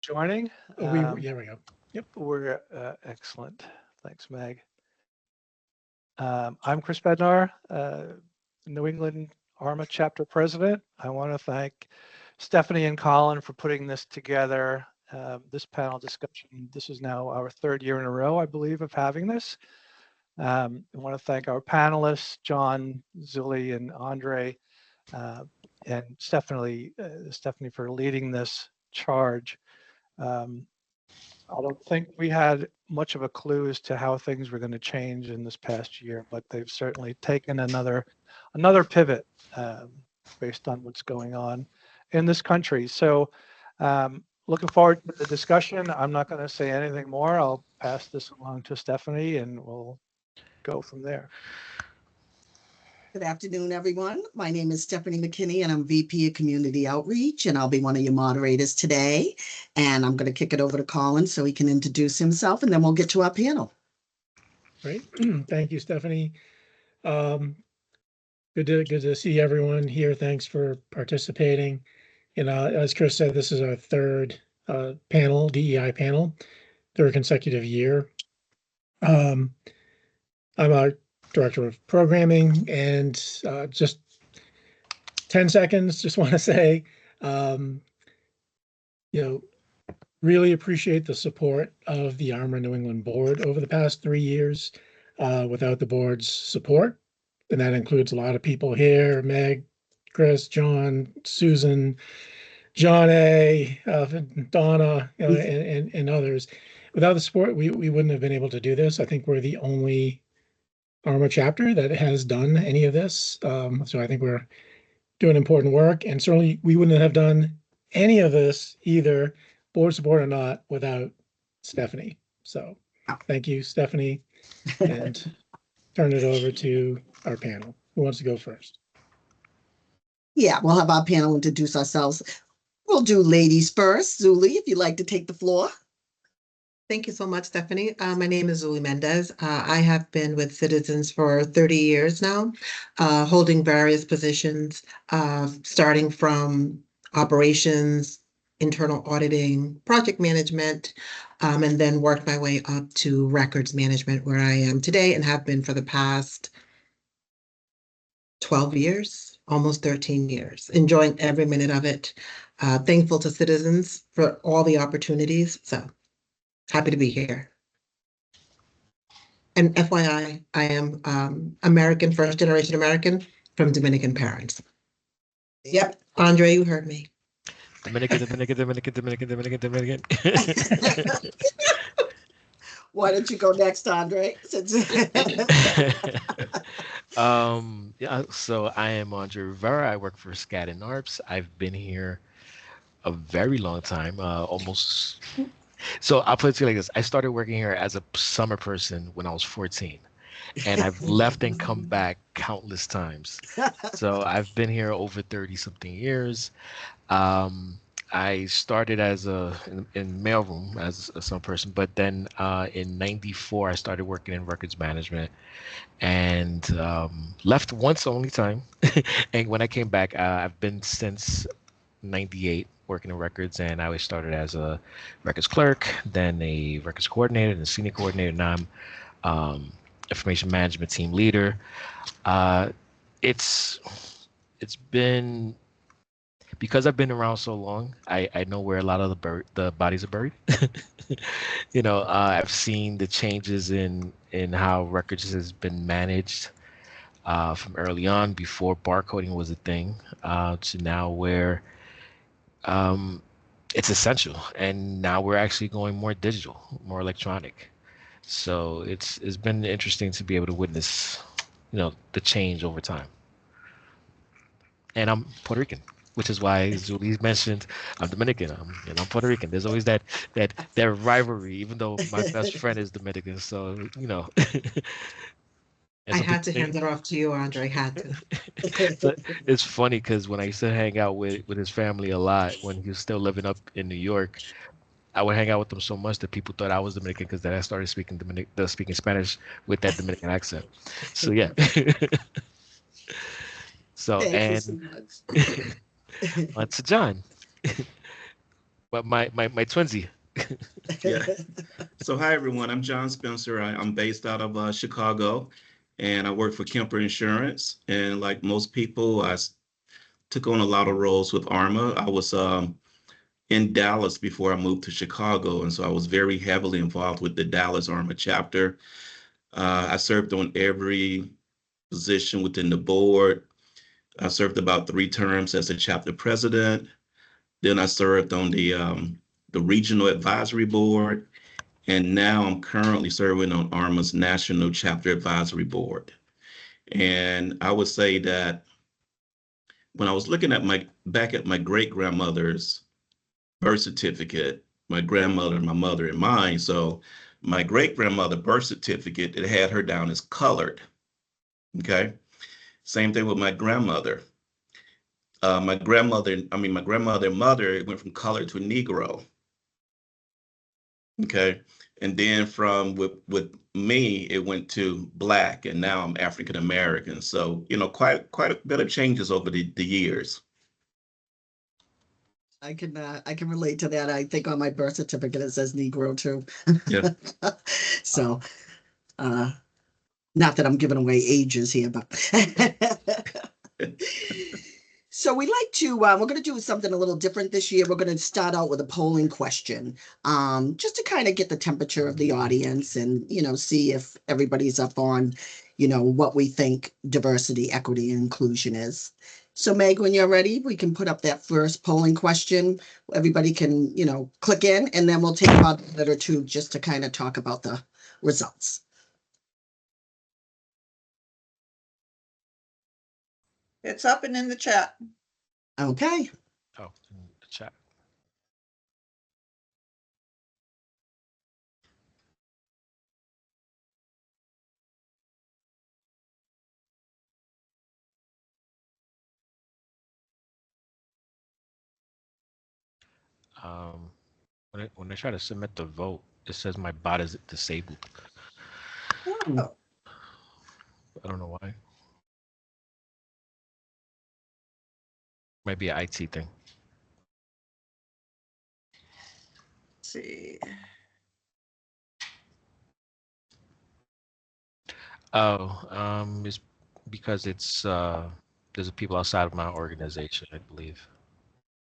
joining. Here we go. Yep. We're excellent. Thanks, Meg. I'm Chris Bednar, New England ARMA chapter president. I want to thank Stephanie and Colin for putting this together. This panel discussion. This is now our third year in a row, I believe, of having this. I want to thank our panelists, John, Zuli, and Andre, and Stephanie for leading this charge. Um, I don't think we had much of a clue as to how things were going to change in this past year, but they've certainly taken another pivot um, based on what's going on in this country. So, looking forward to the discussion. I'm not going to say anything more. I'll pass this along to Stephanie, and we'll go from there. Good afternoon, everyone. My name is Stephanie McKinney, and I'm VP of Community Outreach, and I'll be one of your moderators today. And I'm going to kick it over to Colin so he can introduce himself, and then we'll get to our panel. Great. Thank you, Stephanie. Good to see everyone here. Thanks for participating. As Chris said, this is our third panel, DEI panel, third consecutive year. I'm a director of programming, and just 10 seconds, just want to say, really appreciate the support of the ARMA New England board over the past 3 years. Without the board's support, and that includes a lot of people here, Meg, Chris, John, Susan, John A., Donna, and others. Without the support, we wouldn't have been able to do this. I think we're the only ARMA chapter that has done any of this. So I think we're doing important work, and certainly we wouldn't have done any of this either, board support or not, without Stephanie. So thank you, Stephanie, and turn it over to our panel. Who wants to go first? Yeah, we'll have our panel introduce ourselves. We'll do ladies first. Zuli, if you'd like to take the floor. Thank you so much, Stephanie. My name is Zuli Mendez. I have been with Citizens for 30 years now, holding various positions, starting from operations, internal auditing, project management, and then worked my way up to records management, where I am today and have been for the past 12 years, almost 13 years, enjoying every minute of it. Thankful to Citizens for all the opportunities. So happy to be here. And FYI, I am American, first generation American from Dominican parents. Yep, Andre, you heard me. Dominican. Why don't you go next, Andre? Yeah, so I am Andre Rivera. I work for SCAD and NARPS. I've been here a very long time, almost. So I'll put it to you like this. I started working here as a summer person when I was 14, and I've left and come back countless times. So I've been here over 30 something years. I started as in mailroom as some person, but then in '94 I started working in records management, and left once only time. And when I came back, I've been since '98 working in records, and I always started as a records clerk, then a records coordinator, and a senior coordinator. Now I'm information management team leader. It's been, because I've been around so long, I know where a lot of the bodies are buried. I've seen the changes in how records has been managed from early on, before barcoding was a thing, to now where it's essential, and now we're actually going more digital, more electronic. So it's been interesting to be able to witness, the change over time. And I'm Puerto Rican, which is why Zuli's mentioned I'm Dominican. I'm Puerto Rican. There's always that rivalry, even though my best friend is Dominican. So I had to hand it off to you, Andre. I had to. So it's funny because when I used to hang out with his family a lot when he was still living up in New York, I would hang out with them so much that people thought I was Dominican, because then I started speaking Spanish with that Dominican accent. So yeah. So, Thank you and so much. on to John. But my twinsy. Yeah. So hi everyone, I'm John Spencer. I'm based out of Chicago, and I work for Kemper Insurance. And like most people, took on a lot of roles with ARMA. I was in Dallas before I moved to Chicago, and so I was very heavily involved with the Dallas ARMA chapter. I served on every position within the board. I served about 3 terms as a chapter president. Then I served on the regional advisory board, and now I'm currently serving on ARMA's National Chapter Advisory Board. And I would say that when I was looking at my great grandmother's birth certificate, my grandmother, my mother, and mine. So my great grandmother birth certificate, it had her down as colored. Okay. Same thing with my grandmother. My grandmother and mother, it went from colored to Negro. Okay. And then from with me, it went to black, and now I'm African American. So, quite a bit of changes over the years. I can relate to that. I think on my birth certificate it says Negro too. Yeah. So not that I'm giving away ages here, but so we like to we're going to do something a little different this year. We're going to start out with a polling question, just to kind of get the temperature of the audience and see if everybody's up on what we think diversity, equity, and inclusion is. So Meg, when you're ready, we can put up that first polling question. Everybody can click in, and then we'll take about a minute or two just to kind of talk about the results. It's up and in the chat. Okay. Oh, in the chat. When I try to submit the vote, it says my bot is disabled. Oh, I don't know why. Might be an IT thing. let's see. Oh, it's because there's people outside of my organization, I believe.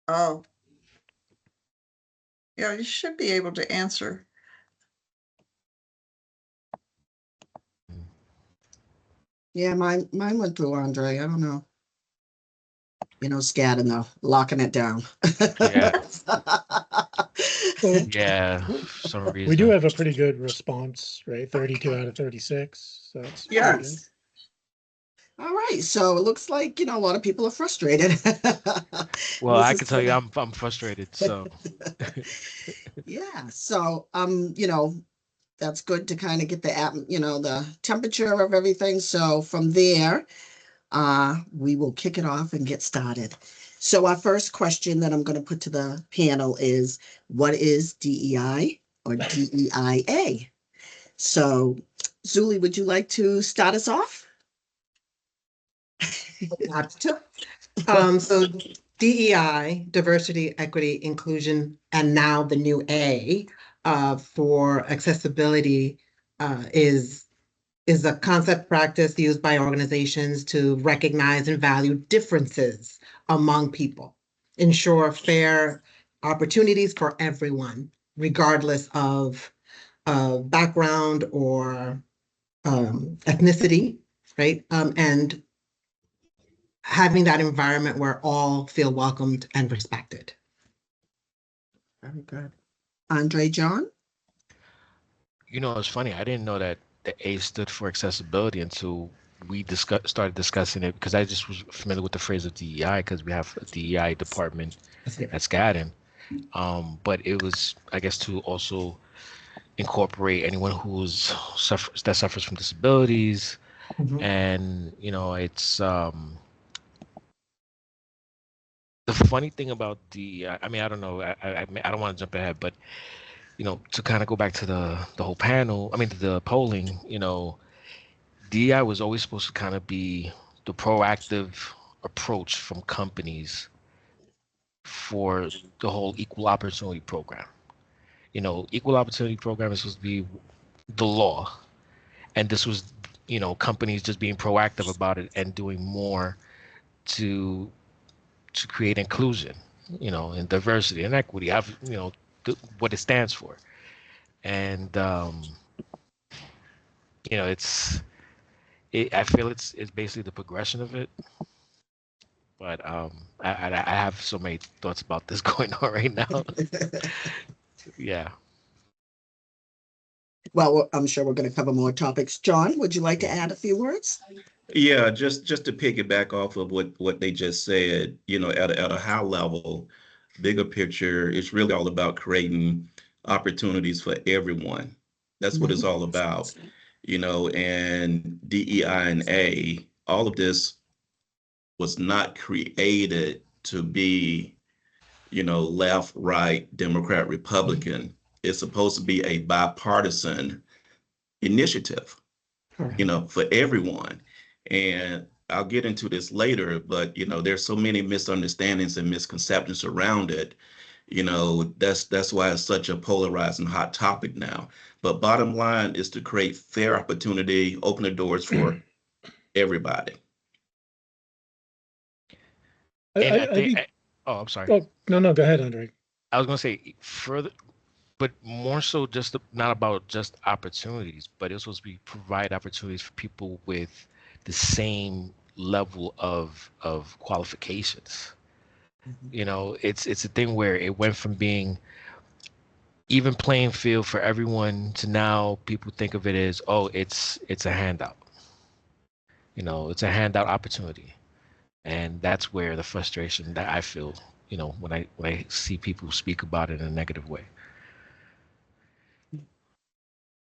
Oh, yeah, you should be able to answer. Yeah, mine went through, Andre. I don't know. Scatting though, locking it down. Yeah. So Yeah, for some reason. we do have a pretty good response, right? 32 out of 36. So that's pretty good. Yes. All right, so it looks like a lot of people are frustrated. Well, This I is can tell you gonna- I'm frustrated. So Yeah, so that's good to kind of get the temperature of everything. So from there, we will kick it off and get started. So our first question that I'm going to put to the panel is, what is DEI or DEIA? So Zuli, would you like to start us off? Happy to. So DEI, diversity, equity, inclusion, and now the new A for accessibility is a concept practice used by organizations to recognize and value differences among people, ensure fair opportunities for everyone, regardless of background or ethnicity, right? And having that environment where all feel welcomed and respected. Very good. Andre John? it's funny. I didn't know that the A stood for accessibility until we started discussing it, because I just was familiar with the phrase of DEI because we have a DEI department at Skadden. But it was, I guess, to also incorporate anyone that suffers from disabilities. Mhm. And it's the funny thing about I mean, I don't know, I don't want to jump ahead, but to kind of go back to the whole panel, I mean, the polling, DEI was always supposed to kind of be the proactive approach from companies for the whole equal opportunity program. You know, equal opportunity program is supposed to be the law, and this was, you know, companies just being proactive about it and doing more to create inclusion, you know, and diversity and equity. You know, what it stands for, and you know, I feel it's basically the progression of it. But I have so many thoughts about this going on right now. Yeah. Well, I'm sure we're going to cover more topics. John, would you like to add a few words? Yeah, just to piggyback off of what they just said, you know, at a high level, bigger picture, it's really all about creating opportunities for everyone. That's what it's all about, you know, and DEI and A, all of this was not created to be, you know, left, right, Democrat, Republican. It's supposed to be a bipartisan initiative, you know, for everyone. And I'll get into this later, but you know, there's so many misunderstandings and misconceptions around it. You know, that's why it's such a polarizing hot topic now. But bottom line is to create fair opportunity, open the doors for everybody. And I I think, think, oh, I'm sorry. oh, no, go ahead, Andre. I was gonna say further, but more so just not about just opportunities, but it's supposed to be provide opportunities for people with the same level of qualifications. You know, it's a thing where it went from being even playing field for everyone to now people think of it as, oh, it's a handout. You know, it's a handout opportunity. And that's where the frustration that I feel, you know, when I see people speak about it in a negative way.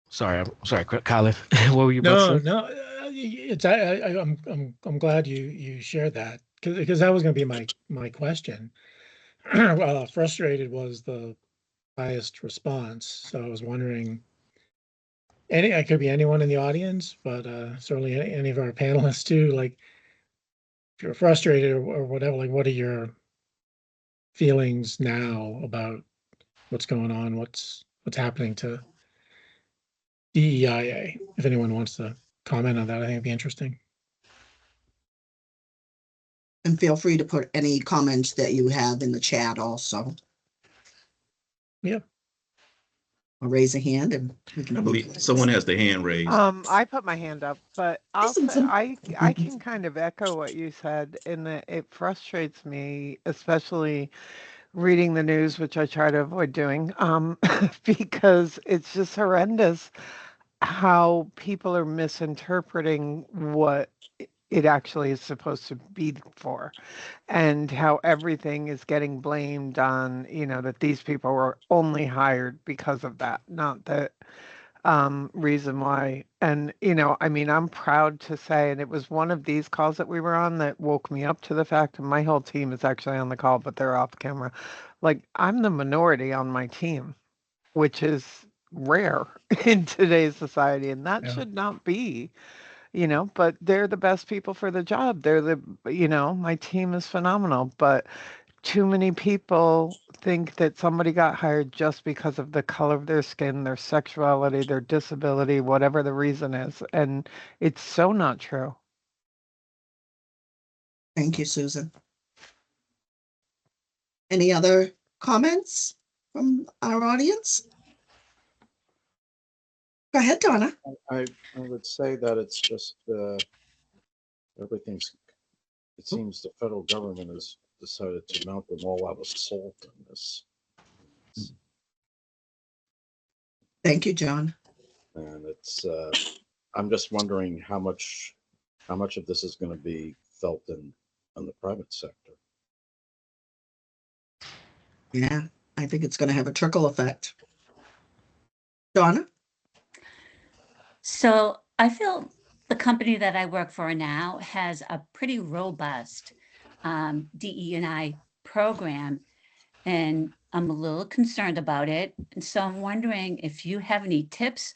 Sorry, I'm sorry, Colin. What were you about to say? No, it's I'm glad you shared that because that was going to be my question. Frustrated was the highest response, so I was wondering. It could be anyone in the audience, but certainly any of our panelists too. Like, if you're frustrated or whatever, like, what are your feelings now about what's going on? What's happening to DEIA? If anyone wants to comment on that, I think it'd be interesting. And feel free to put any comments that you have in the chat also. Yeah. Or raise a hand and we can. I believe someone has the hand raised. I put my hand up, but I can kind of echo what you said in that it frustrates me, especially reading the news, which I try to avoid doing, because it's just horrendous how people are misinterpreting what it actually is supposed to be for, and how everything is getting blamed on, you know, that these people were only hired because of that, not that reason why. And, you know, I mean, I'm proud to say, and it was one of these calls that we were on that woke me up to the fact, and my whole team is actually on the call, but they're off camera. Like, I'm the minority on my team, which is rare in today's society, and that Yeah. should not be, you know, but they're the best people for the job. They're the, you know, my team is phenomenal, but too many people think that somebody got hired just because of the color of their skin, their sexuality, their disability, whatever the reason is. And it's so not true. Thank you, Susan. Any other comments from our audience? Go ahead, Donna. I would say that it's just everything's. It seems the federal government has decided to mount them all out of salt in this, Thank you, John. and it's. I'm just wondering how much of this is going to be felt in the private sector. Yeah, I think it's going to have a trickle effect. Donna? So I feel the company that I work for now has a pretty robust DE&I program, and I'm a little concerned about it. And so I'm wondering if you have any tips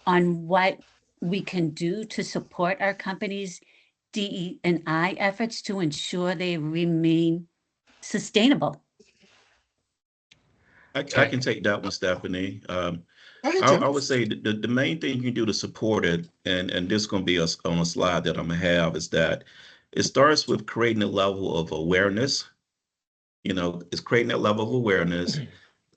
on what we can do to support our company's DE&I efforts to ensure they remain sustainable. I can take that one, Stephanie. Go ahead, I Jim. would say the main thing you can do to support it, and this is going to be on a slide that I'm going to have, is that it starts with creating a level of awareness. It's creating that level of awareness.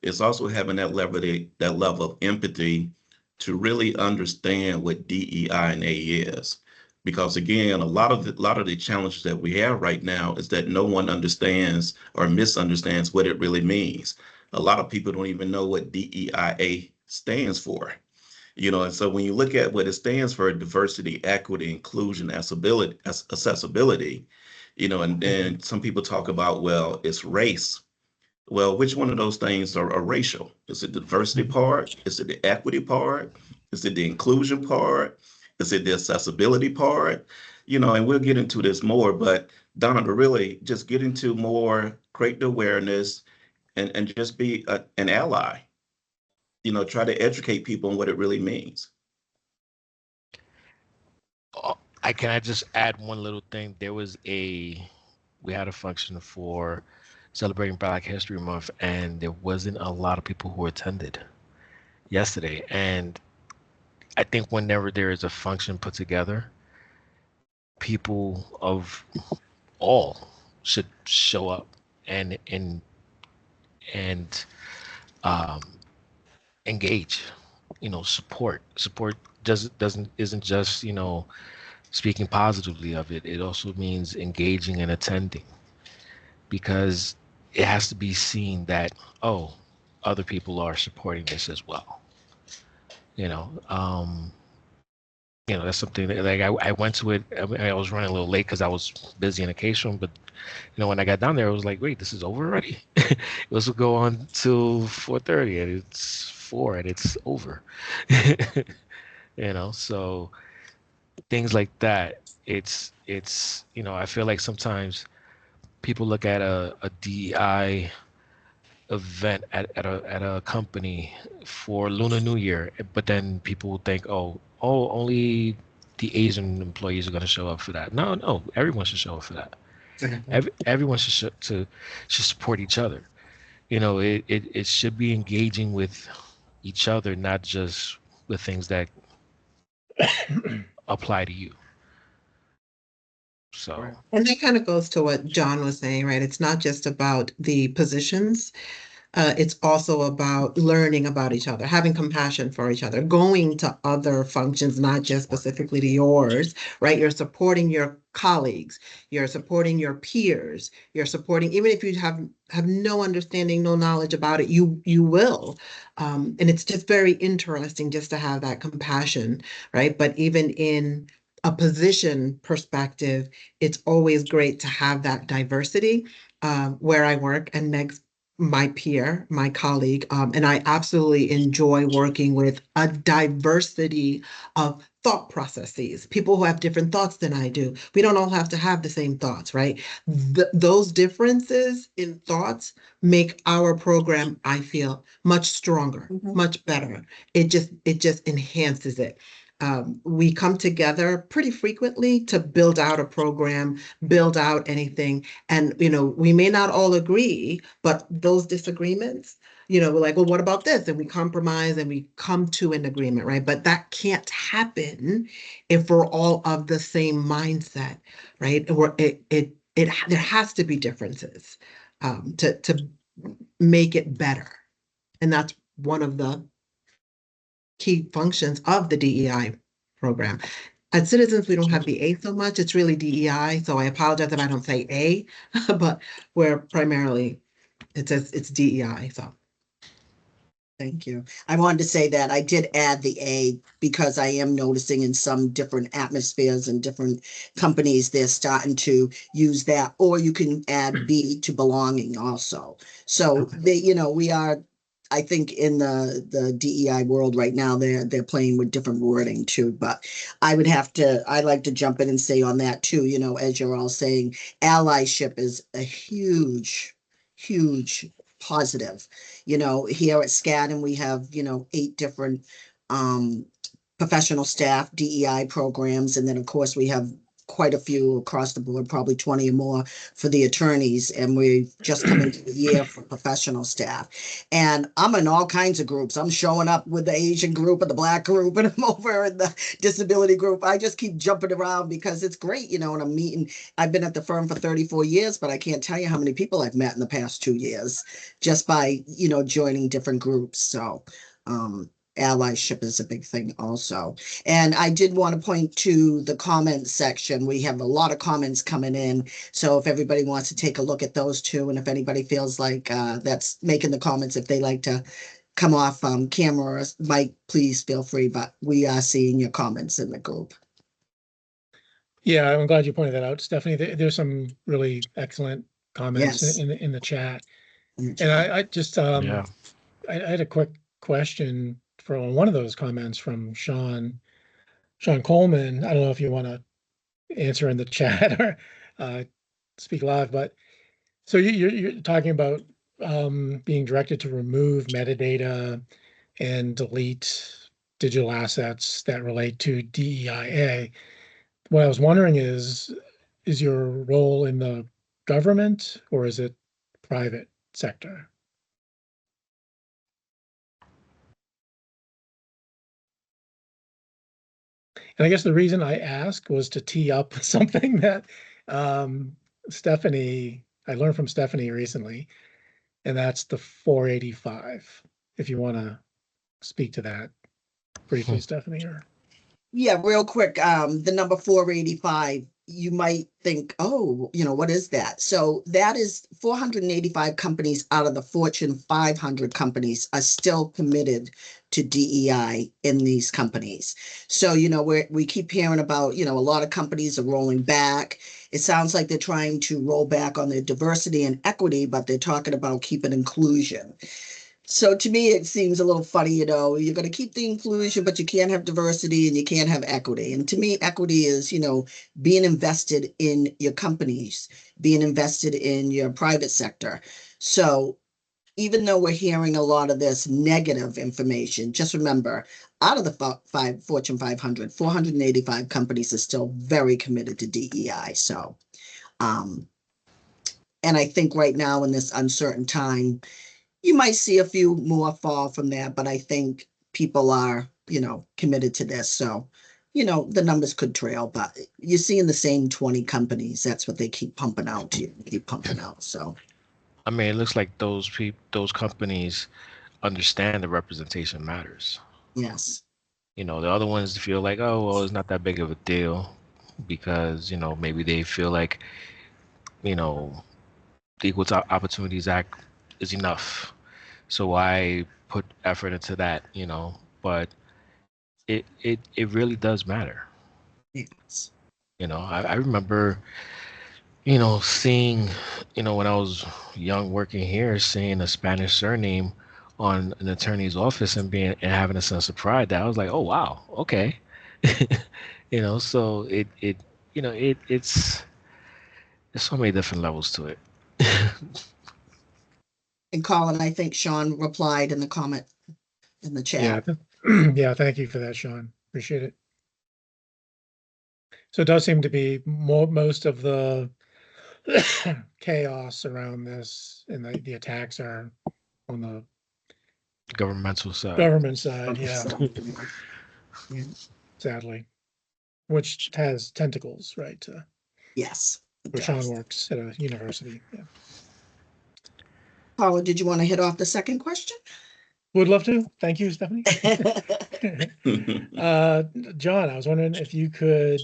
It's also having that level of empathy to really understand what DEI and A is. Because again, a lot of the challenges that we have right now is that no one understands or misunderstands what it really means. A lot of people don't even know what DEIA stands for. And so when you look at what it stands for, diversity, equity, inclusion, accessibility, and then some people talk about, well, it's race. Well, which one of those things are racial? Is it the diversity part? Is it the equity part? Is it the inclusion part? Is it the accessibility part? And we'll get into this more, but Donna, to really just get into more, create the awareness and just be an ally, try to educate people on what it really means. Can I just add one little thing? We had a function for celebrating Black History Month, and there wasn't a lot of people who attended yesterday. And I think whenever there is a function put together, people of all should show up and um, engage. Support. Support isn't just speaking positively of it. It also means engaging and attending, because it has to be seen that, oh, other people are supporting this as well. That's something that, like, I went to it. I was running a little late because I was busy in a case room, but when I got down there, I was like, wait, this is over already. It was to go on till 4:30, and it's 4 and it's over. So things like that. It's I feel like sometimes people look at a DEI event at a company for Lunar New Year, but then people think, oh, only the Asian employees are going to show up for that. No, everyone should show up for that. Everyone should support each other. It should be engaging with each other, not just with things that apply to you. So, And that kind of goes to what John was saying, right? It's not just about the positions. It's also about learning about each other, having compassion for each other, going to other functions, not just specifically to yours, right? You're supporting your colleagues, you're supporting your peers, you're supporting, even if you have no understanding, no knowledge about it, you will. And it's just very interesting just to have that compassion, right? But even in a position perspective, it's always great to have that diversity where I work, and Meg's my peer, my colleague, and I absolutely enjoy working with a diversity of thought processes, people who have different thoughts than I do. We don't all have to have the same thoughts, right? Those differences in thoughts make our program, I feel, much stronger, much better. It just enhances it. We come together pretty frequently to build out a program, build out anything. And, we may not all agree, but those disagreements, we're like, well, what about this? And we compromise and we come to an agreement, right? But that can't happen if we're all of the same mindset, right? There has to be differences to make it better. And that's one of the key functions of the DEI program. At Citizens, we don't have the A so much. It's really DEI. So I apologize if I don't say A, but we're primarily, it's DEI. So. Thank you. I wanted to say that I did add the A because I am noticing in some different atmospheres and different companies, they're starting to use that, or you can add B to belonging also. So we are, I think in the DEI world right now, they're playing with different wording too, but I'd like to jump in and say on that too, as you're all saying, allyship is a huge positive. Here at SCAD, and we have 8 different professional staff DEI programs, and then of course we have quite a few across the board, probably 20 or more for the attorneys. And we've just come into the year for professional staff. And I'm in all kinds of groups. I'm showing up with the Asian group and the Black group, and I'm over in the disability group. I just keep jumping around because it's great, you know, and I'm meeting. I've been at the firm for 34 years, but I can't tell you how many people I've met in the past 2 years just by, you know, joining different groups. So, allyship is a big thing also. And I did want to point to the comments section. We have a lot of comments coming in. So if everybody wants to take a look at those too, and if anybody feels like that's making the comments, if they like to come off camera or mic, please feel free. But we are seeing your comments in the group. Yeah, I'm glad you pointed that out, Stephanie. There's some really excellent comments Yes. in the chat. And And I just Yeah. I had a quick question from one of those comments from Sean Coleman. I don't know if you want to answer in the chat or speak live, but so you're talking about being directed to remove metadata and delete digital assets that relate to DEIA. What I was wondering is your role in the government or is it private sector? And I guess the reason I asked was to tee up something that Stephanie, I learned from Stephanie recently, and that's the 485. If you want to speak to that briefly, Stephanie, or yeah, real quick, the number 485, you might think, oh, you know, what is that? So that is 485 companies out of the Fortune 500 companies are still committed to DEI in these companies. So, you know, we keep hearing about, you know, a lot of companies are rolling back. It sounds like they're trying to roll back on their diversity and equity, but they're talking about keeping inclusion. So to me, it seems a little funny, you know, you're going to keep the inclusion, but you can't have diversity and you can't have equity. And to me, equity is, you know, being invested in your companies, being invested in your private sector. So even though we're hearing a lot of this negative information, just remember, out of the Fortune 500, 485 companies are still very committed to DEI. So, and I think right now in this uncertain time, you might see a few more fall from that, but I think people are, you know, committed to this. So, you know, the numbers could trail, but you're seeing the same 20 companies. That's what they keep pumping out to you, keep pumping out. So, I mean, it looks like those companies understand the representation matters. yes. You know, the other ones feel like, oh, well, it's not that big of a deal because, you know, maybe they feel like, you know, the Opportunities Act is enough. So why put effort into that, you know? But it really does matter. Yes. You know, I remember, you know, seeing, you know, when I was young working here, seeing a Spanish surname on an attorney's office and having a sense of pride that I was like, oh wow, okay. You know, so it you know, it's there's so many different levels to it. And Colin, I think Sean replied in the comment in the chat. yeah, yeah. Thank you for that, Sean. Appreciate it. So it does seem to be most of the chaos around this and the attacks are on the Governmental side. government side, yeah, Yeah. sadly, which has tentacles, right? Yes. Where Sean works at a university. Yeah. Paula, did you want to hit off the second question? Would love to. Thank you, Stephanie. John, I was wondering if you could,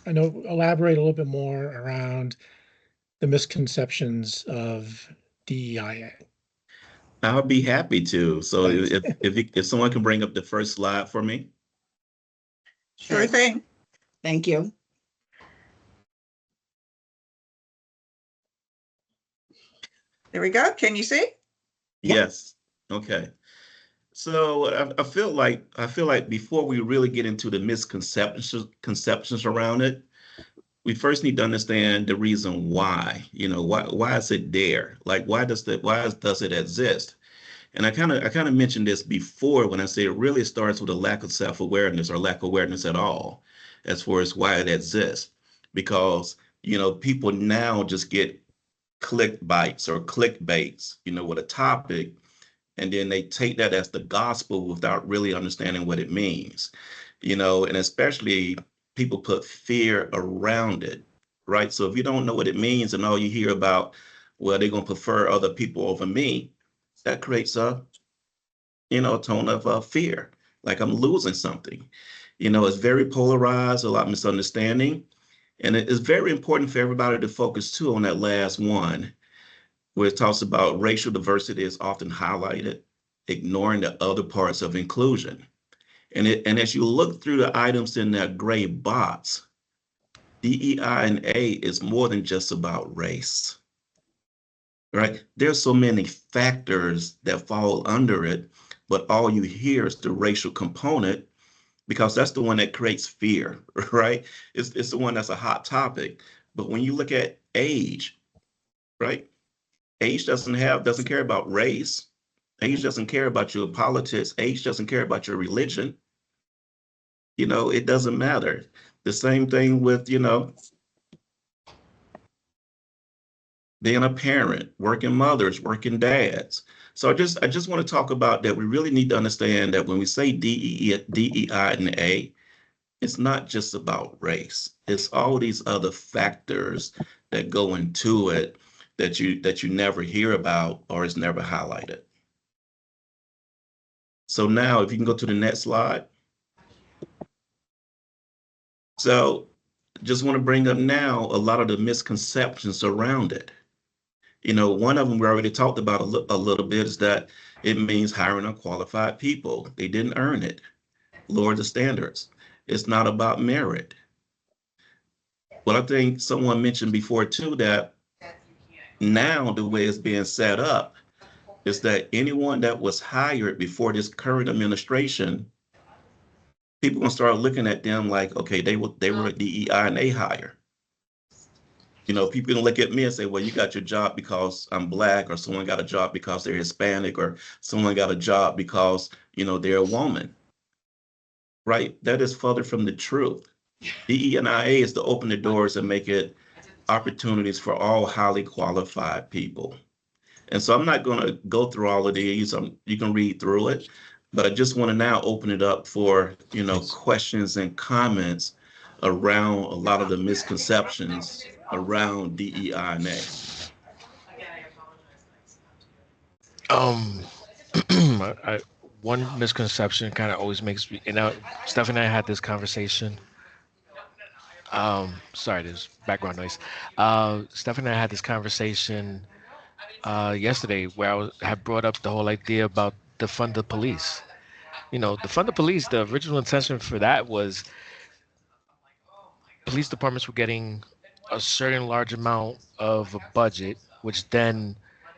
I know, elaborate a little bit more around the misconceptions of DEIA. I'll be happy to. So Thanks. if someone can bring up the first slide for me. Sure thing. Thank you. There we go. Can you see? Yep. Yes. Okay. So I feel like before we really get into the misconceptions around it, we first need to understand the reason why. You know, why is it there? Like why does it exist? And I kind of mentioned this before when I say it really starts with a lack of self-awareness or lack of awareness at all. as far as why it exists. Because, people now just get click bites or clickbaits, with a topic, and then they take that as the gospel without really understanding what it means, and especially people put fear around it, right? So if you don't know what it means and all you hear about, well, they're going to prefer other people over me, that creates a tone of fear, like I'm losing something. It's very polarized, a lot of misunderstanding. And it is very important for everybody to focus too on that last one, where it talks about racial diversity is often highlighted, ignoring the other parts of inclusion. And as you look through the items in that gray box, DEI and A is more than just about race, right? There's so many factors that fall under it, but all you hear is the racial component, because that's the one that creates fear, right? It's the one that's a hot topic. But when you look at age, right? Age doesn't care about race. Age doesn't care about your politics. Age doesn't care about your religion. It doesn't matter. The same thing with, being a parent, working mothers, working dads. So I just want to talk about that. We really need to understand that when we say DEI and A, it's not just about race. It's all these other factors that go into it that you never hear about or is never highlighted. So now if you can go to the next slide. So just want to bring up now a lot of the misconceptions around it. One of them we already talked about a little bit is that it means hiring unqualified people. They didn't earn it. Lower the standards. It's not about merit. Well, I think someone mentioned before too that now the way it's being set up is that anyone that was hired before this current administration, people gonna start looking at them like, okay, they were a DEI and A hire. People gonna look at me and say, well, you got your job because I'm Black, or someone got a job because they're Hispanic, or someone got a job because, they're a woman, right? That is further from the truth. DE&IA is to open the doors and make it opportunities for all highly qualified people. And so I'm not going to go through all of these. You can read through it, but I just want to now open it up for, questions and comments around a lot of the misconceptions around DEI and A. One misconception kind of always makes me, Stephanie and I had this conversation. Sorry, there's background noise. Stephanie and I had this conversation yesterday where had brought up the whole idea about defund the police. Defund the police, the original intention for that was police departments were getting a certain large amount of a budget, which then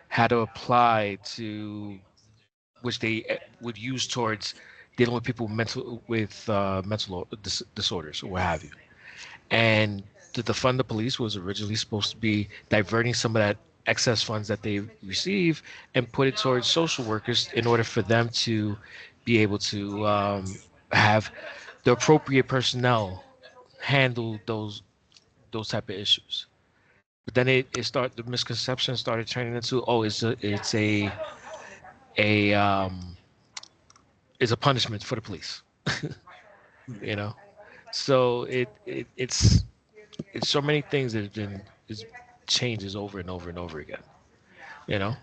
had to apply to, which they would use towards dealing with people with mental disorders or what have you. And to defund the police was originally supposed to be diverting some of that excess funds that they receive and put it towards social workers in order for them to be able to have the appropriate personnel handle those type of issues. But then the misconception started turning into, oh, it's a punishment for the police. you know so it's so many things that have been changes over and over and over again. you know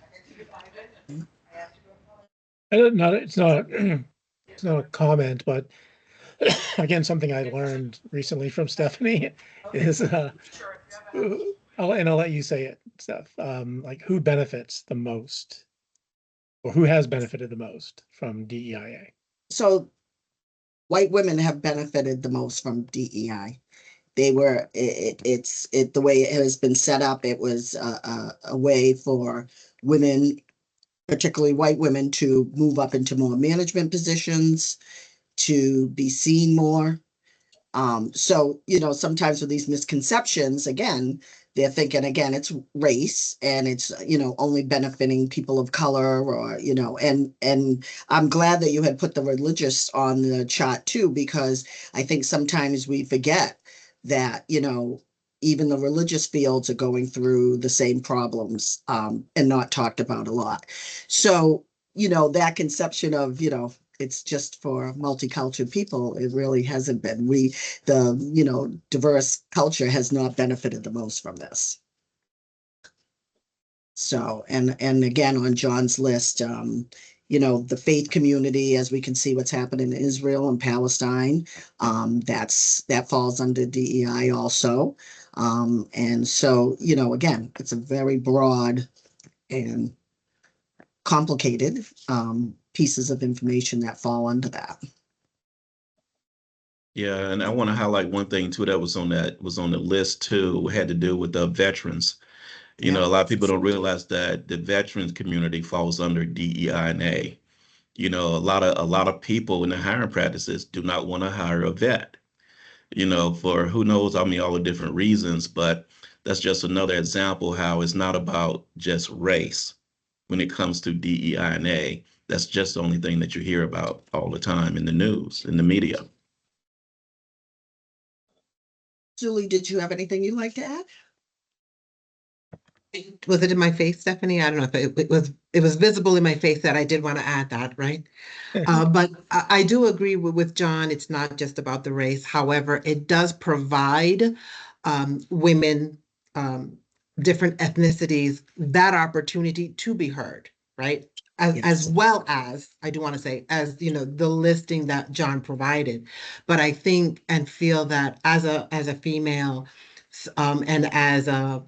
It's not it's not a comment, but again, something I learned recently from Stephanie is I'll let you say it, Steph. Like, who benefits the most, or who has benefited the most from DEIA? So white women have benefited the most from DEI. They were, the way it has been set up, it was a way for women, particularly white women, to move up into more management positions, to be seen more. So, you know, sometimes with these misconceptions, again, they're thinking, again, it's race and it's, you know, only benefiting people of color or, you know, and I'm glad that you had put the religious on the chart too, because I think sometimes we forget that, you know, even the religious fields are going through the same problems, and not talked about a lot. So, you know, that conception of, you know, it's just for multicultural people, it really hasn't been. The, you know, diverse culture has not benefited the most from this. So, and again, on John's list, you know, the faith community, as we can see what's happening in Israel and Palestine, that falls under DEI also. And so, you know, again, it's a very broad and complicated pieces of information that fall under that. Yeah, and I want to highlight one thing too that was on the list too, had to do with the veterans. You know, a lot of people don't realize that the veterans community falls under DEI and A. You know, a lot of people in the hiring practices do not want to hire a vet, you know, for who knows, I mean, all the different reasons, but that's just another example how it's not about just race when it comes to DEI and A. That's just the only thing that you hear about all the time in the news, in the media. Julie, did you have anything you'd like to add? Was it in my face, Stephanie? I don't know if it was visible in my face that I did want to add that, right? But I do agree with John. It's not just about the race. However, it does provide women, different ethnicities, that opportunity to be heard, right? As well as, I do want to say, as you know, the listing that John provided. But I think and feel that as a female, and as a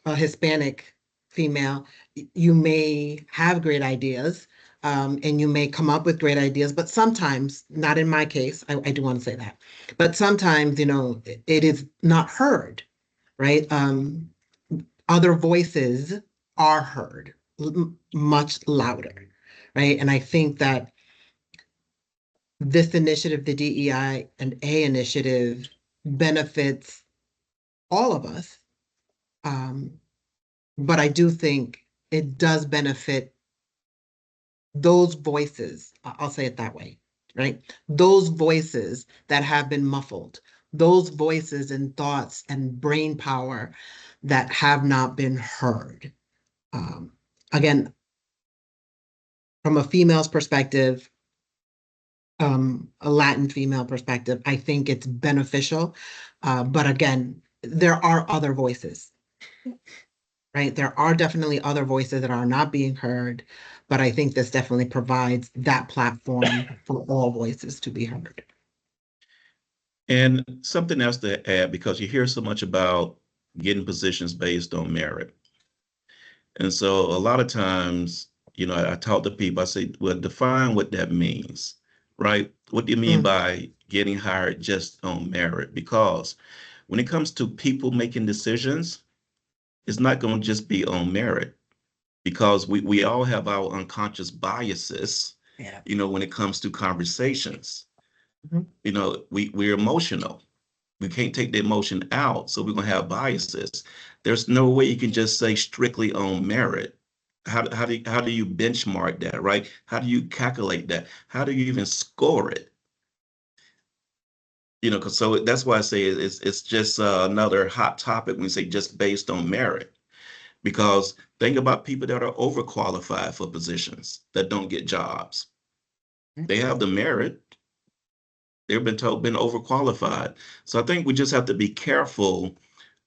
Hispanic female, you may have great ideas, and you may come up with great ideas, but sometimes, not in my case, I do want to say that, but sometimes, you know, it is not heard, right? Other voices are heard much louder, right? And I think that this initiative, the DEI and A initiative, benefits all of us. But I do think it does benefit those voices. I'll say it that way, right? Those voices that have been muffled, those voices and thoughts and brain power that have not been heard. Again, from a female's perspective, a Latin female perspective, I think it's beneficial. But again, there are other voices. Right? There are definitely other voices that are not being heard, but I think this definitely provides that platform for all voices to be heard. And something else to add, because you hear so much about getting positions based on merit. And so a lot of times, you know, I talk to people, I say, well, define what that means, right? What do you mean by getting hired just on merit? Because when it comes to people making decisions, it's not going to just be on merit, because we all have our unconscious biases, you know, when it comes to conversations. You know, we're emotional. We can't take the emotion out, so we're going to have biases. There's no way you can just say strictly on merit. How do you benchmark that, right? How do you calculate that? How do you even score it? You know, so that's why I say it's just another hot topic when you say just based on merit. Because think about people that are overqualified for positions that don't get jobs. They have the merit. They've been overqualified. So I think we just have to be careful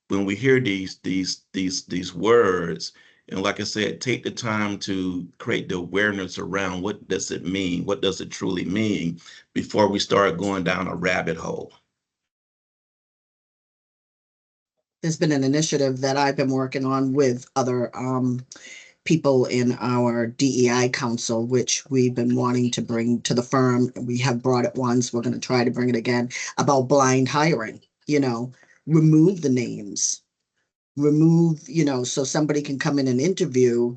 when we hear these words. And like I said, take the time to create the awareness around what does it mean? What does it truly mean before we start going down a rabbit hole? There's been an initiative that I've been working on with other people in our DEI council, which we've been wanting to bring to the firm. We have brought it once. We're going to try to bring it again, about blind hiring. You know, remove the names, remove, you know, so somebody can come in and interview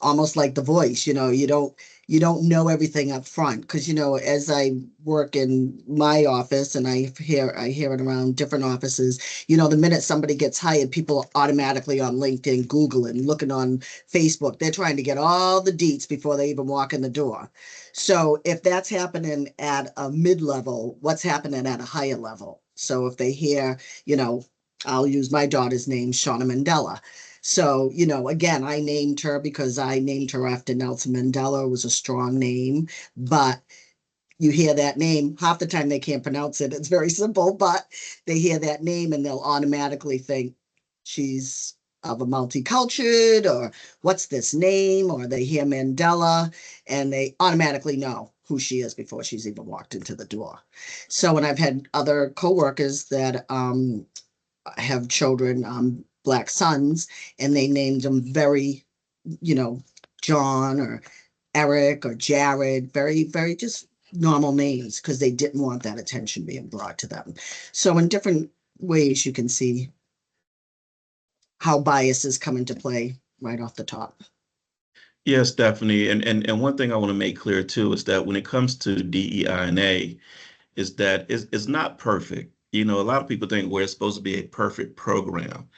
almost like The Voice, you don't know everything up front. Because, as I work in my office and I hear it around different offices, the minute somebody gets hired, people are automatically on LinkedIn, Googling, looking on Facebook. They're trying to get all the deets before they even walk in the door. So if that's happening at a mid-level, what's happening at a higher level? So if they hear, I'll use my daughter's name, Shauna Mandela. So, again, I named her because I named her after Nelson Mandela. It was a strong name, but you hear that name, half the time they can't pronounce it. It's very simple, but they hear that name and they'll automatically think she's of a multicultural, or what's this name, or they hear Mandela and they automatically know who she is before she's even walked into the door. So, and I've had other coworkers that have children, Black sons, and they named them very, John or Eric or Jared, very, very just normal names because they didn't want that attention being brought to them. So in different ways, you can see how biases come into play right off the top. Yes, definitely. And one thing I want to make clear too is that when it comes to DEIA, is that it's not perfect. A lot of people think we're supposed to be a perfect program.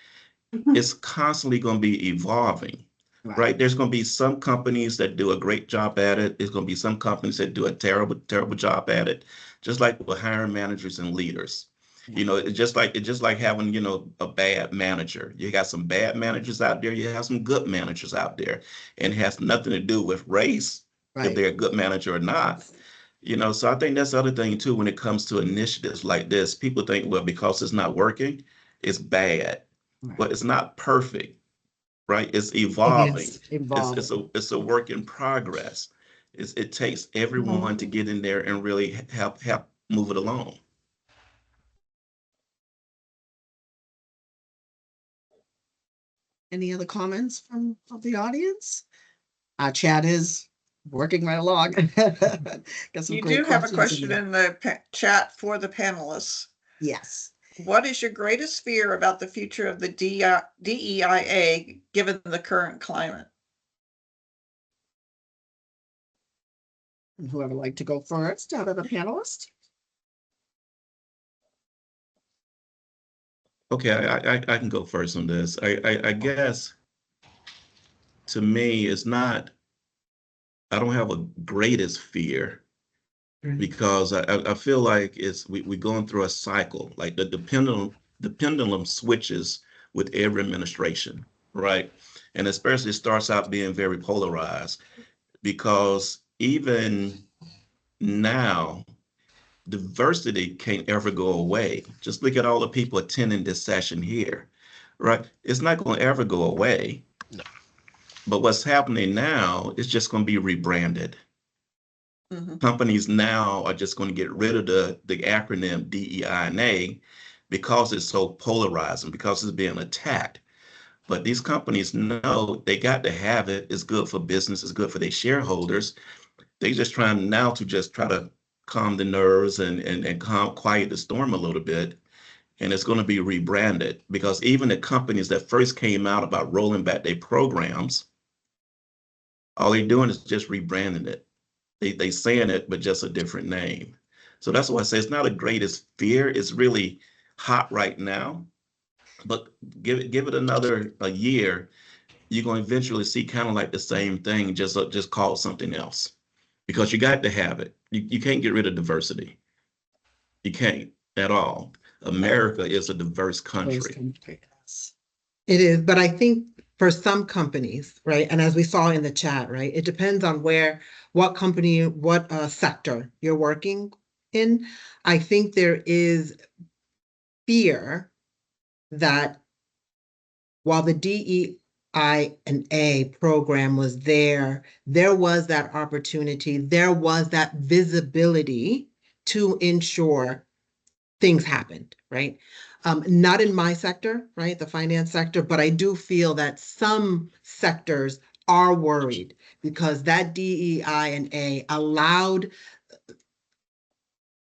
It's constantly going to be evolving, right? There's going to be some companies that do a great job at it. There's going to be some companies that do a terrible, terrible job at it, just like with hiring managers and leaders. It's just like having, a bad manager. You got some bad managers out there. You have some good managers out there, and it has nothing to do with race, if they're a good manager or not. So I think that's the other thing too, when it comes to initiatives like this, people think, well, because it's not working, it's bad. But it's not perfect, right? It's evolving. It's a work in progress. It takes everyone to get in there and really help move it along. Any other comments from the audience? Our chat is working right along. Got some You great do have a questions question there. in the chat for the panelists. Yes. What is your greatest fear about the future of the DEIA given the current climate? And whoever would like to go first out of the panelists? Okay, I can go first on this. I guess to me, it's not, I don't have a greatest fear because I feel like we're going through a cycle. Like the pendulum switches with every administration, right? And especially starts out being very polarized because even now, diversity can't ever go away. Just look at all the people attending this session here, right? It's not going to ever go away. No. But what's happening now is just going to be rebranded. Companies now are just going to get rid of the acronym DEIA because it's so polarizing, because it's being attacked. But these companies know they got to have it. It's good for business. It's good for their shareholders. They just trying now to just try to calm the nerves and quiet the storm a little bit. And it's going to be rebranded because even the companies that first came out about rolling back their programs, all they're doing is just rebranding it. They saying it, but just a different name. So that's why I say it's not the greatest fear. It's really hot right now, but give it another a year, you're going to eventually see kind of like the same thing, just called something else, because you got to have it. You can't get rid of diversity. You can't at all. America is a diverse country. It is, but I think for some companies, right, and as we saw in the chat, right, it depends on what company, what sector you're working in. I think there is fear that while the DEI&A program was there was that opportunity, there was that visibility to ensure things happened, right? Not in my sector, right, the finance sector, but I do feel that some sectors are worried because that DEI&A allowed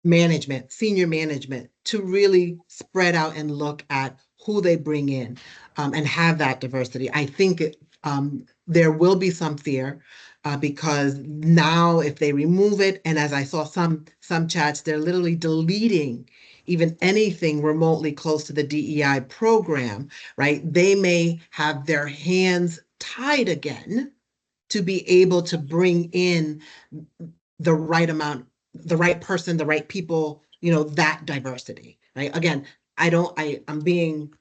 management, senior management, to really spread out and look at who they bring in and have that diversity. I think There will be some fear because now if they remove it, and as I saw some chats, they're literally deleting even anything remotely close to the DEI program, right? They may have their hands tied again to be able to bring in the right amount, the right person, the right people, that diversity, right? Again, I'm being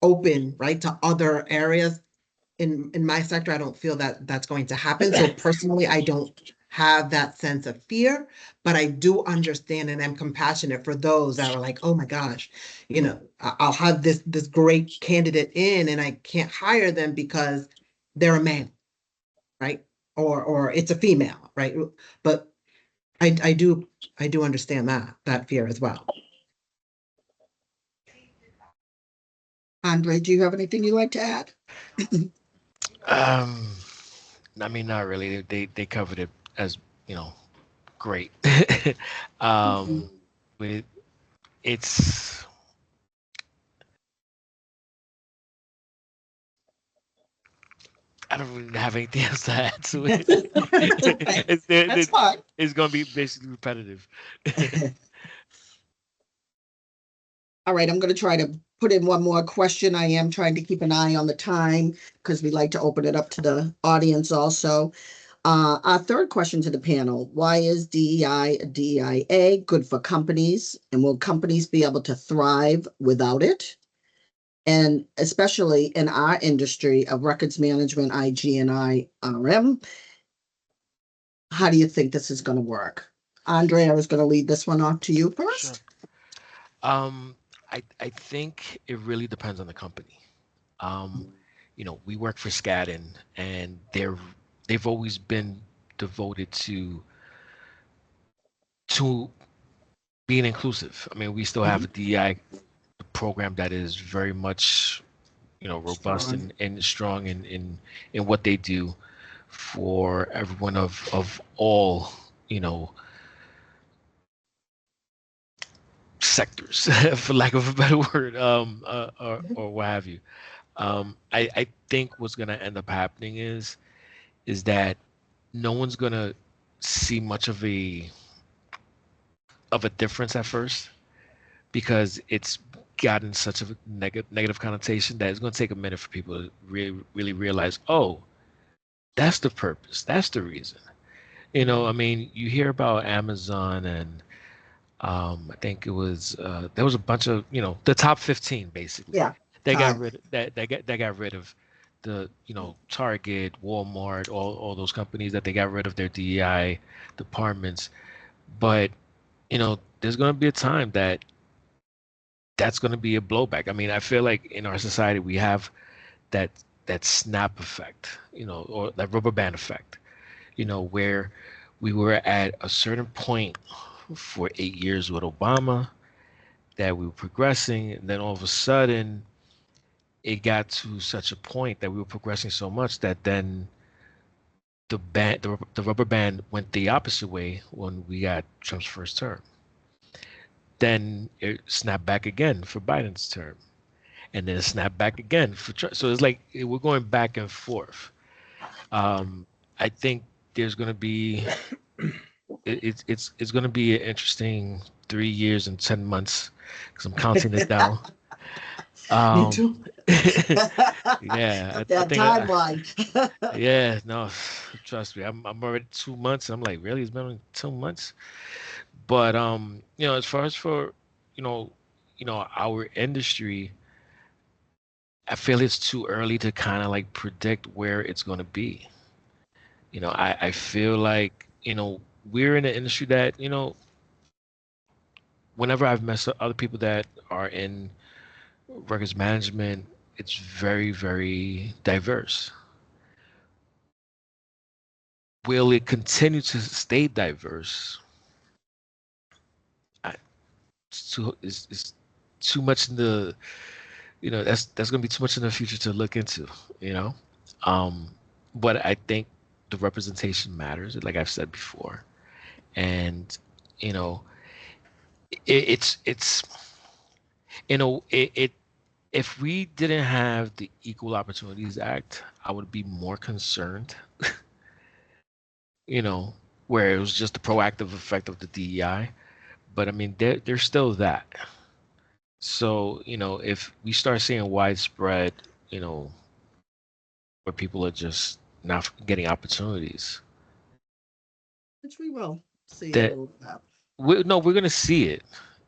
open, right, to other areas. In my sector, I don't feel that that's going to happen. So personally, I don't have that sense of fear, but I do understand and I'm compassionate for those that are like, oh my gosh, I'll have this great candidate in and I can't hire them because they're a man, right? Or it's a female, right? But I do understand that fear as well. Andre, do you have anything you'd like to add? I mean, not really. They covered it as great. But it's I don't really have anything else to add to it. That's okay. That's fine. It's gonna be basically repetitive. All right, I'm going to try to put in one more question. I am trying to keep an eye on the time because we like to open it up to the audience also. Our third question to the panel, why is DEI, DEIA good for companies? And will companies be able to thrive without it? And especially in our industry of records management, IG and IRM, how do you think this is going to work? Andre, I was going to lead this one off to you first. Sure. I think it really depends on the company. We work for Skadden, and they've always been devoted to being inclusive. I mean, we still have a DEI program that is very much, robust Strong. and strong in what they do for everyone of all, sectors, for lack of a better word, or what have you. I think what's going to end up happening is that no one's going to see much of a difference at first because it's gotten such a negative connotation that it's going to take a minute for people to really realize, oh, that's the purpose, that's the reason. I mean, you hear about Amazon and I think it was there was a bunch of the top 15 basically. Yeah. They got rid they got rid of the Target, Walmart, all those companies that they got rid of their DEI departments. But there's going to be a time that's going to be a blowback. I mean, I feel like in our society we have that snap effect, or that rubber band effect, where we were at a certain point for 8 years with Obama, that we were progressing, and then all of a sudden it got to such a point that we were progressing so much that then the rubber band went the opposite way when we got Trump's first term. Then it snapped back again for Biden's term, and then it snapped back again for Trump. So it's like we're going back and forth. I think there's going to be it's going to be an interesting 3 years and 10 months because I'm counting it down. Me too. Yeah, That timeline. Yeah, no, trust me, I'm already 2 months. I'm like, really? It's been only 2 months? But as far as for our industry, I feel it's too early to kind of like predict where it's going to be. I feel like we're in an industry that whenever I've met other people that are in records management, it's very, very diverse. Will it continue to stay diverse? It's too much in the, that's going to be too much in the future to look into, but I think the representation matters, like I've said before, and it's it if we didn't have the Equal Opportunities Act, I would be more concerned, you know, where it was just the proactive effect of the DEI. But I mean, there's still that. So, if we start seeing widespread, you know, where people are just not getting opportunities, Which we will see a that little bit of. we're going to see it.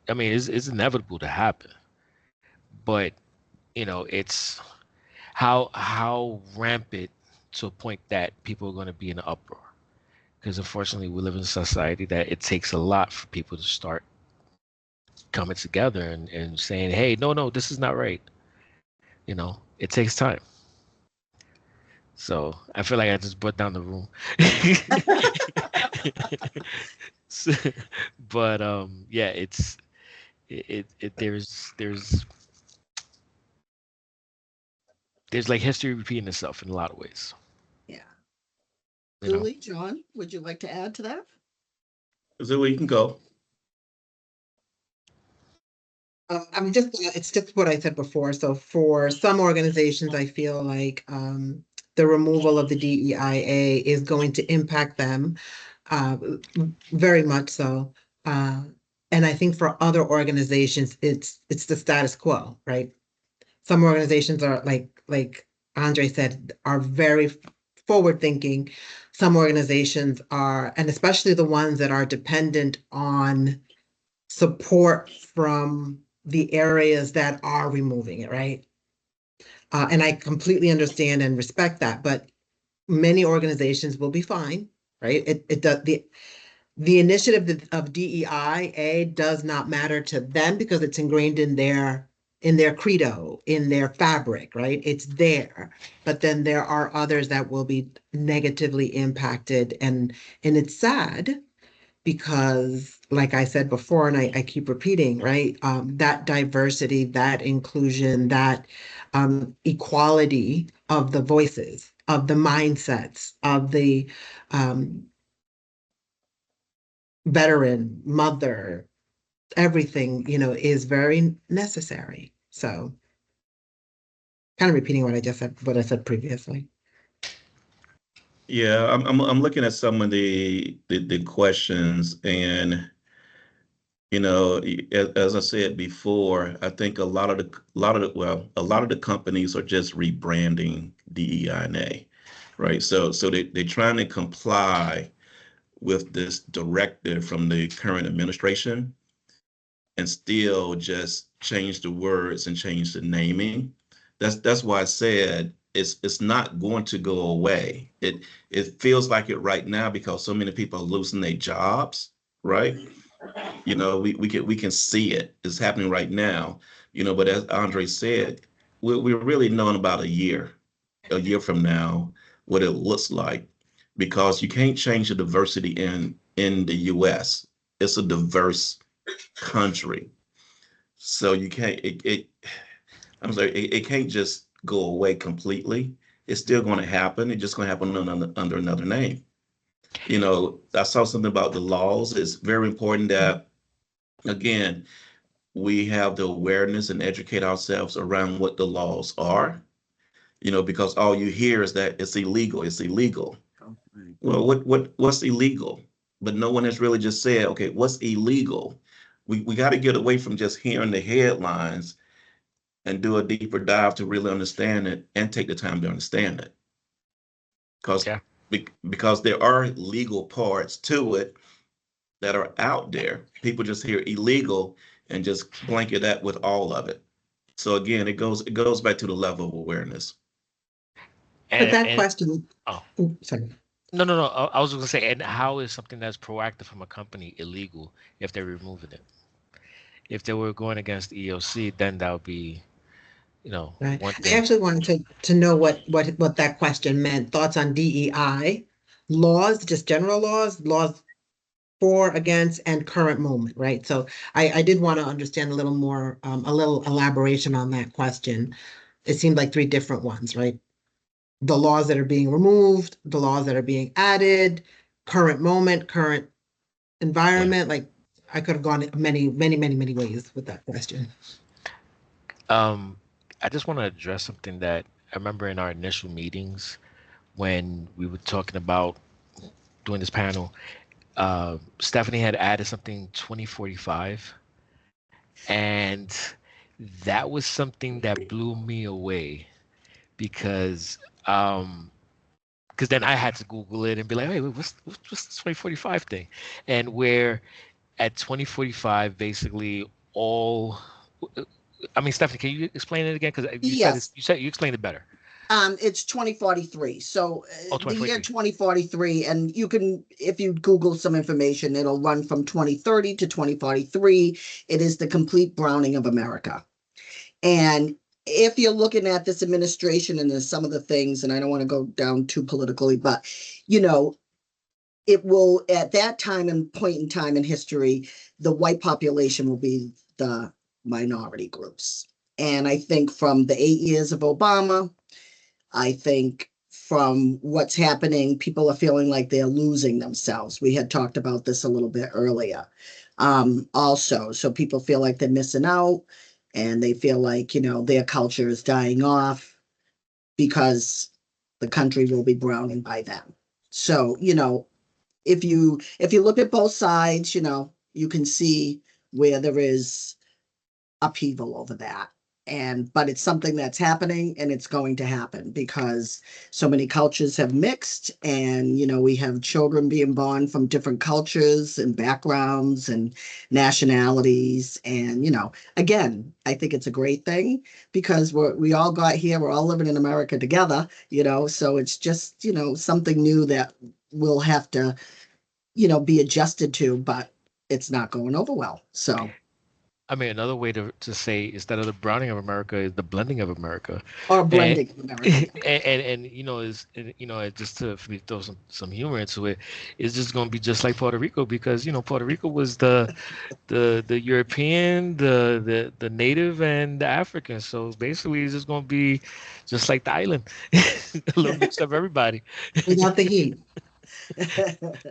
I mean, it's inevitable to happen. But, it's how rampant to a point that people are going to be in an uproar. Because unfortunately, we live in a society that it takes a lot for people to start coming together and saying, hey, no, this is not right. It takes time. So I feel like I just brought down the room. So- but yeah, there's like history repeating itself in a lot of ways. Yeah. You know, Julie, John, would you like to add to that? Zilla, you can go. It's just what I said before. So for some organizations, I feel like the removal of the DEIA is going to impact them uh, very much so. Uh, and I think for other organizations, it's the status quo, right? Some organizations are like Andre said, are very forward thinking. Some organizations are, and especially the ones that are dependent on support from the areas that are removing it, right? And I completely understand and respect that, but many organizations will be fine, right? It does the initiative of DEIA does not matter to them because it's ingrained in their credo, in their fabric, right? It's there. But then there are others that will be negatively impacted, and it's sad because, like I said before, and I keep repeating, right? That diversity, that inclusion, that equality of the voices, of the mindsets, of the um, veteran, mother, everything, is very necessary. So, kind of repeating what I said previously. Yeah, I'm looking at some of the questions, and as I said before, I think a lot of the companies are just rebranding DEI&A, right? So they're trying to comply with this directive from the current administration and still just change the words and change the naming. That's why I said it's not going to go away. It feels like it right now because so many people are losing their jobs, right? We can see it. It's happening right now. But as Andre said, we're really knowing about a year from now, what it looks like, because you can't change the diversity in the U.S. It's a diverse country, so you can't. I'm sorry. It can't just go away completely. It's still going to happen. It's just going to happen under another name. I saw something about the laws. It's very important that, again, we have the awareness and educate ourselves around what the laws are, because all you hear is that it's illegal, it's illegal. Well, what's illegal? But no one has really just said, okay, what's illegal? We got to get away from just hearing the headlines and do a deeper dive to really understand it and take the time to understand it. Because yeah. because there are legal parts to it that are out there. People just hear illegal and just blanket that with all of it. So again, it goes back to the level of awareness. But that And question, oh, sorry. no. I was going to say, and how is something that's proactive from a company illegal if they're removing it? If they were going against the EOC, then that would be, Right. one I thing. actually wanted to know what that question meant. Thoughts on DEI laws, just general laws for, against, and current moment, right? So I did want to understand a little more, a little elaboration on that question. It seemed like three different ones, right? The laws that are being removed, the laws that are being added, current moment, current environment. Like I could have gone many, many, many, many ways with that question. Um, I just want to address something that I remember in our initial meetings when we were talking about doing this panel. Stephanie had added something 2045, and that was something that blew me away because then I had to Google it and be like, hey, what's this 2045 thing? And where at 2045, basically all, I mean, Stephanie, can you explain it again? Because Yes. you explained it better. It's 2043. So Oh, the year 2043. 2043, and you can, if you Google some information, it'll run from 2030 to 2043. It is the complete browning of America. And if you're looking at this administration and there's some of the things, and I don't want to go down too politically, but you know, it will at that time and point in time in history, the white population will be the minority groups. And I think from the 8 years of Obama, I think from what's happening, people are feeling like they're losing themselves. We had talked about this a little bit earlier. Also, so people feel like they're missing out and they feel like, you know, their culture is dying off because the country will be browning by then. So, you know, if you look at both sides, you know, you can see where there is upheaval over that. And but it's something that's happening and it's going to happen because so many cultures have mixed and you know we have children being born from different cultures and backgrounds and nationalities and you know again I think it's a great thing because we all got here, we're all living in America together, you know, so it's just you know something new that we'll have to you know be adjusted to, but it's not going over well. So I mean, another way to say instead of the browning of America is the blending of America. or And blending of America. and you know just to for me to throw some humor into it, it's just going to be just like Puerto Rico because you know Puerto Rico was the European, the native, and the African. So basically, it's just going to be just like the island, a little mix of everybody. Without the heat.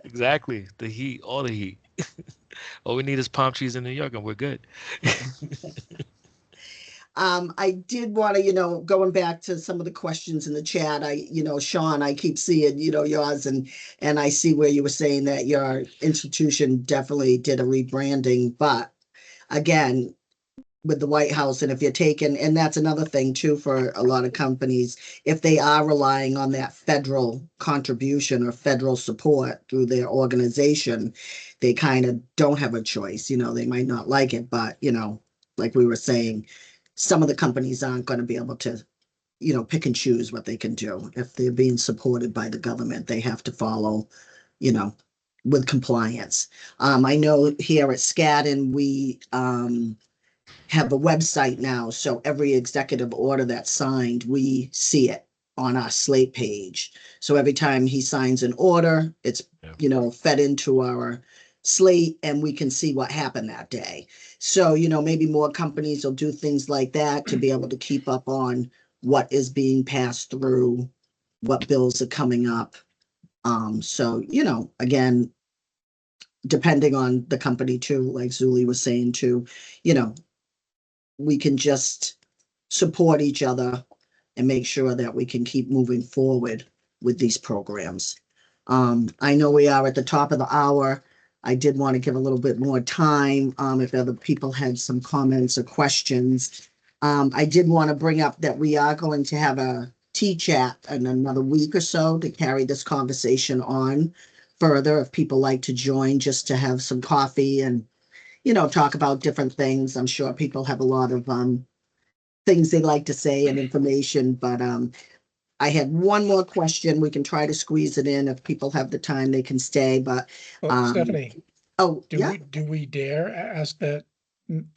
Exactly, the heat, all the heat. All we need is palm trees in New York, and we're good. I did want to, you know, going back to some of the questions in the chat, you know, Sean, I keep seeing, you know, yours and I see where you were saying that your institution definitely did a rebranding, but again, with the White House, and if you're taking, and that's another thing too for a lot of companies, if they are relying on that federal contribution or federal support through their organization, they kind of don't have a choice. You know, they might not like it, but you know, like we were saying, some of the companies aren't going to be able to, you know, pick and choose what they can do. If they're being supported by the government, they have to follow, you know, with compliance. I know here at Skadden, we have a website now, so every executive order that's signed, we see it on our slate page. So every time he signs an order, it's Yeah. you know fed into our slate and we can see what happened that day. So, you know, maybe more companies will do things like that to be able to keep up on what is being passed through, what bills are coming up. So, you know, again, depending on the company too, like Zuli was saying too, you know, we can just support each other and make sure that we can keep moving forward with these programs. I know we are at the top of the hour. I did want to give a little bit more time if other people had some comments or questions. I did want to bring up that we are going to have a tea chat in another week or so to carry this conversation on further. If people like to join just to have some coffee and, you know, talk about different things. I'm sure people have a lot of things they'd like to say and information, but I had one more question. We can try to squeeze it in. If people have the time, they can stay, but Stephanie, oh, do yeah. we dare ask that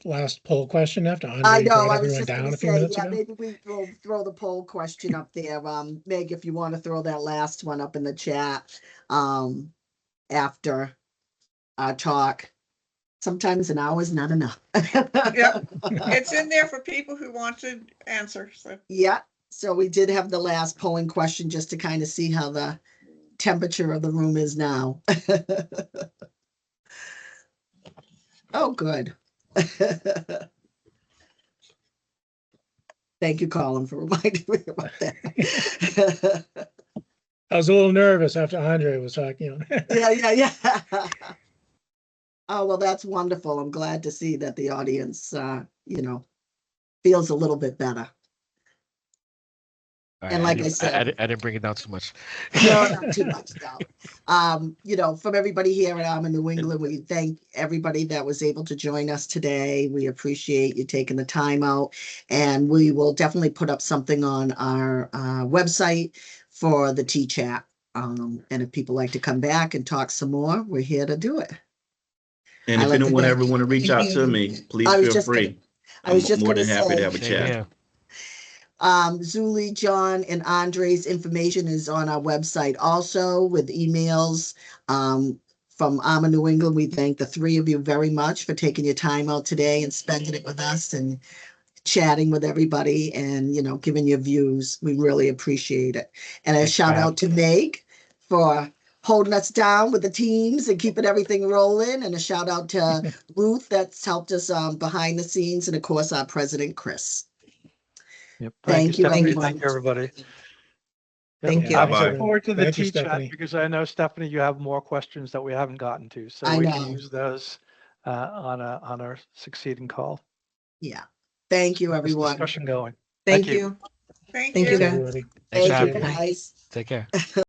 last poll question after I Andre know, brought I was everyone just gonna down a few say, minutes yeah, ago? maybe we will throw the poll question up there. Meg, if you want to throw that last one up in the chat, after our talk. Sometimes an hour is not enough. Yep. It's in there for people who want to answer, so. Yeah, so we did have the last polling question just to kind of see how the temperature of the room is now. Oh, good. Thank you, Colin, for reminding me about that. I was a little nervous after Andre was talking. Yeah. Oh, well, that's wonderful. I'm glad to see that the audience, feels a little bit better. All And right, like I said, I didn't bring it down too much. no, not too much now. From everybody here at ARMA New England, we thank everybody that was able to join us today. We appreciate you taking the time out, and we will definitely put up something on our website for the T-chat. And if people like to come back and talk some more, we're here to do it. And I if like to anyone thank- ever want to reach out to me, please I was feel just free. gonna- I was I'm just more gonna than happy to say- have a Same chat. here. Zuli, John, and Andre's information is on our website also with emails from ARMA New England. We thank the three of you very much for taking your time out today and spending it with us and chatting with everybody and, giving your views. We really appreciate it. And a Thanks for shout having out to Meg for holding us down with the teams and keeping everything rolling. And a shout out to Ruth that's helped us behind the scenes. And of course, our president, Chris. Yep. Thank you, Stephanie. everyone. Thank you, everybody. Yep. Thank you. I Bye-bye. look forward to the Thank you, T-chat Stephanie. because I know, Stephanie, you have more questions that we haven't gotten to. So I we know. can use those on our succeeding call. Yeah. Thank you, Keep this everyone. discussion going. Thank you. Thank Thank you. you, guys. Everybody. Thanks for Thank you, having me. guys. Take care.